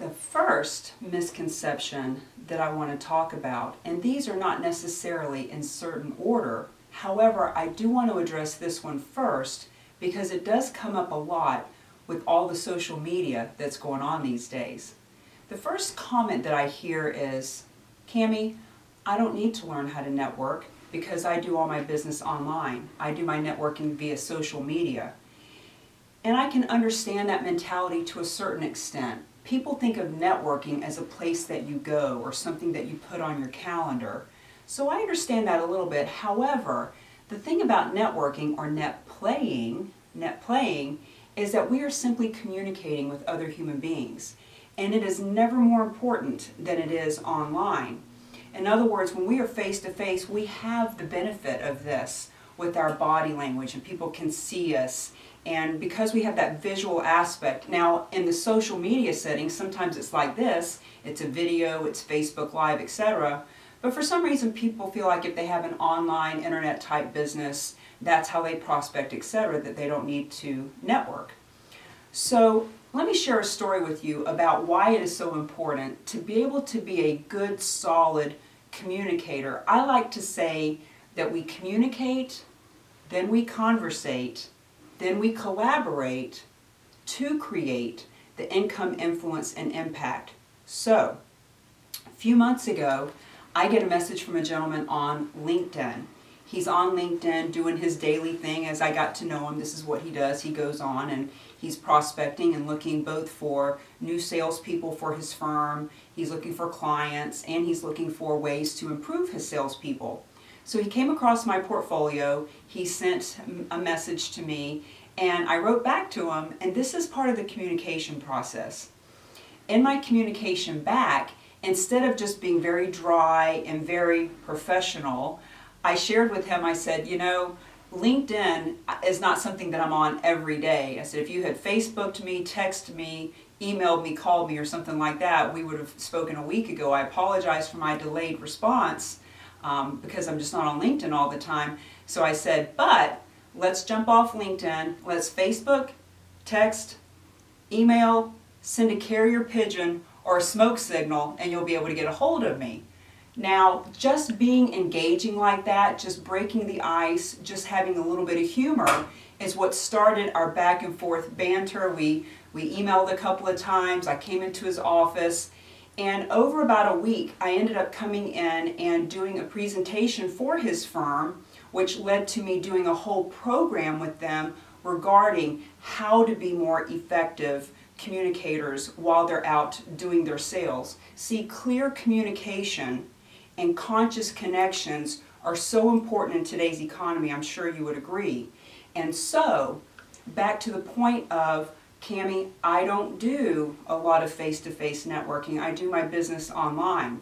The first misconception that I want to talk about, and these are not necessarily in certain order, however, I do want to address this one first because it does come up a lot with all the social media that's going on these days. The first comment that I hear is, Cami, I don't need to learn how to network because I do all my business online. I do my networking via social media. And I can understand that mentality to a certain extent. People think of networking as a place that you go or something that you put on your calendar. So I understand that a little bit. However, the thing about networking or NetPLAYing is that we are simply communicating with other human beings. And it is never more important than it is online. In other words, when we are face to face, we have the benefit of this with our body language and people can see us. And because we have that visual aspect, now in the social media setting, sometimes it's like this, it's a video, it's Facebook Live, etc. But for some reason people feel like if they have an online internet type business, that's how they prospect, etc., that they don't need to network. So let me share a story with you about why it is so important to be able to be a good, solid communicator. I like to say that we communicate, then we conversate, then we collaborate to create the income, influence, and impact. So, a few months ago, I get a message from a gentleman on LinkedIn. He's on LinkedIn doing his daily thing. As I got to know him, this is what he does. He goes on and he's prospecting and looking both for new salespeople for his firm, he's looking for clients, and he's looking for ways to improve his salespeople. So he came across my portfolio, he sent a message to me, and I wrote back to him, and this is part of the communication process. In my communication back, instead of just being very dry and very professional, I shared with him, I said, you know, LinkedIn is not something that I'm on every day. I said, if you had Facebooked me, texted me, emailed me, called me, or something like that, we would have spoken a week ago. I apologize for my delayed response because I'm just not on LinkedIn all the time. So I said, but let's jump off LinkedIn. Let's Facebook, text, email, send a carrier pigeon or a smoke signal, and you'll be able to get a hold of me. Now, just being engaging like that, just breaking the ice, just having a little bit of humor is what started our back and forth banter. We emailed a couple of times. I came into his office, and over about a week, I ended up coming in and doing a presentation for his firm, which led to me doing a whole program with them regarding how to be more effective communicators while they're out doing their sales. See, clear communication and conscious connections are so important in today's economy. I'm sure you would agree. And so, back to the point of, Cami, I don't do a lot of face-to-face networking. I do my business online.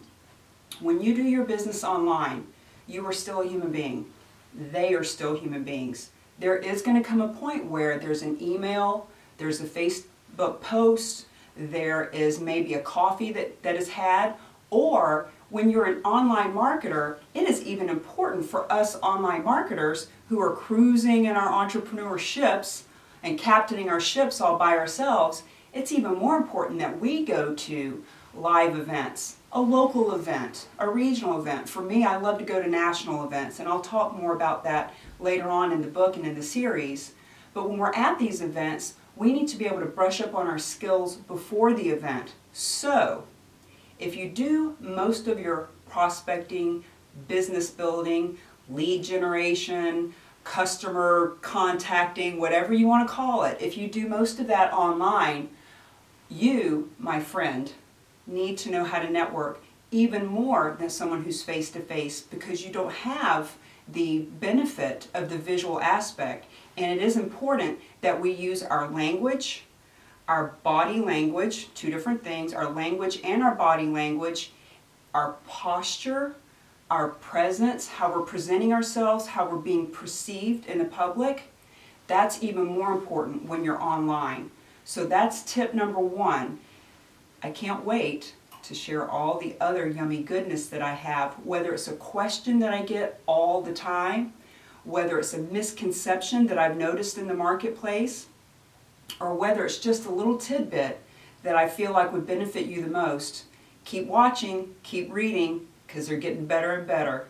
When you do your business online, you are still a human being. They are still human beings. There is going to come a point where there's an email, there's a Facebook post, there is maybe a coffee that is had, or when you're an online marketer, it is even important for us online marketers who are cruising in our entrepreneur ships and captaining our ships all by ourselves. It's even more important that we go to live events, a local event, a regional event. For me, I love to go to national events, and I'll talk more about that later on in the book and in the series. But when we're at these events, we need to be able to brush up on our skills before the event. So, if you do most of your prospecting, business building, lead generation, customer contacting, whatever you want to call it, if you do most of that online, you, my friend, need to know how to network even more than someone who's face-to-face, because you don't have the benefit of the visual aspect. And it is important that we use our language, our body language, two different things, our language and our body language, our posture, our presence, how we're presenting ourselves, how we're being perceived in the public. That's even more important when you're online. So that's tip number one. I can't wait to share all the other yummy goodness that I have, whether it's a question that I get all the time, whether it's a misconception that I've noticed in the marketplace, or whether it's just a little tidbit that I feel like would benefit you the most. Keep watching, keep reading, because they're getting better and better.